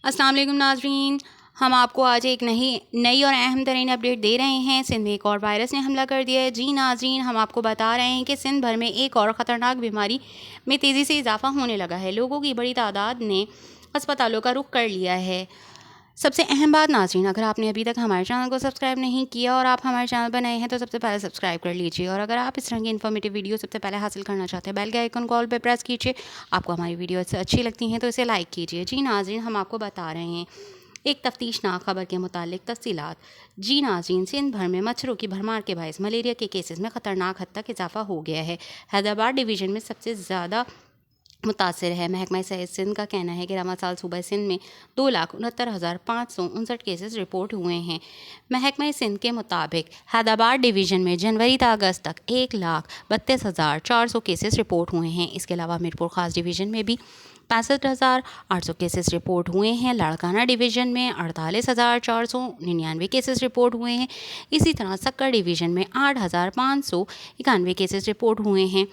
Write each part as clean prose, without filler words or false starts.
अस्सलाम वालेकुम नाज़रीन, हम आपको आज एक नई और अहम तरीन अपडेट दे रहे हैं। सिंध में एक और वायरस ने हमला कर दिया है। जी नाज़रीन, हम आपको बता रहे हैं कि सिंध भर में एक और ख़तरनाक बीमारी में तेज़ी से इजाफा होने लगा है। लोगों की बड़ी तादाद ने अस्पतालों का रुख कर लिया है। सबसे अहम बात नाज़रीन, अगर आपने अभी तक हमारे चैनल को सब्सक्राइब नहीं किया और आप हमारे चैनल पर नए हैं तो सबसे पहले सब्सक्राइब कर लीजिए। और अगर आप इस तरह की इन्फॉर्मेटिव वीडियो सबसे पहले हासिल करना चाहते हैं, बेल के आइकन कॉल पर प्रेस कीजिए। आपको हमारी वीडियो अच्छी लगती हैं तो इसे लाइक कीजिए। जी नाज़रीन, हम आपको बता रहे हैं एक तफ्तीशनाक खबर के मुतालिक तफसीलात। जी नाज़रीन, सिंध भर में मच्छरों की भरमार के बायस मलेरिया के केसेस में ख़तरनाक हद तक इजाफा हो गया है। हैदराबाद डिवीज़न में सबसे ज़्यादा मुतासर है। महकमा सेहत सिंध का कहना है कि रवा साल सूबा सिंध में 2,69,559 केसेस रिपोर्ट हुए हैं। महकमा सिंध के मुताबिक हैदराबाद डिवीज़न में जनवरी से अगस्त तक 1,32,400 केसेस रिपोर्ट हुए हैं। इसके अलावा मीरपुर खास डिवीज़न में भी 65,800 केसेस रिपोर्ट हुए हैं। लाड़काना डिवीज़न में 48,499 केसेस रिपोर्ट हुए हैं। इसी तरह सक्कर डिवीज़न में 8,591 केसेस रिपोर्ट हुए हैं।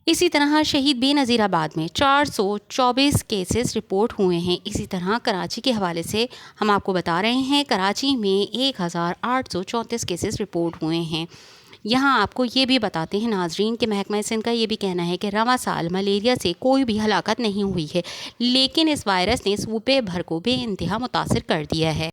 इसी तरह शहीद बेनज़ीराबाद में 424 केसेस रिपोर्ट हुए हैं। इसी तरह कराची के हवाले से हम आपको बता रहे हैं, कराची में 1,834 केसेस रिपोर्ट हुए हैं। यहाँ आपको ये भी बताते हैं नाजरीन कि महकमा सिंध का ये भी कहना है कि रवा साल मलेरिया से कोई भी हलाकत नहीं हुई है, लेकिन इस वायरस ने सूबे भर को बेइंतहा मुतासर कर दिया है।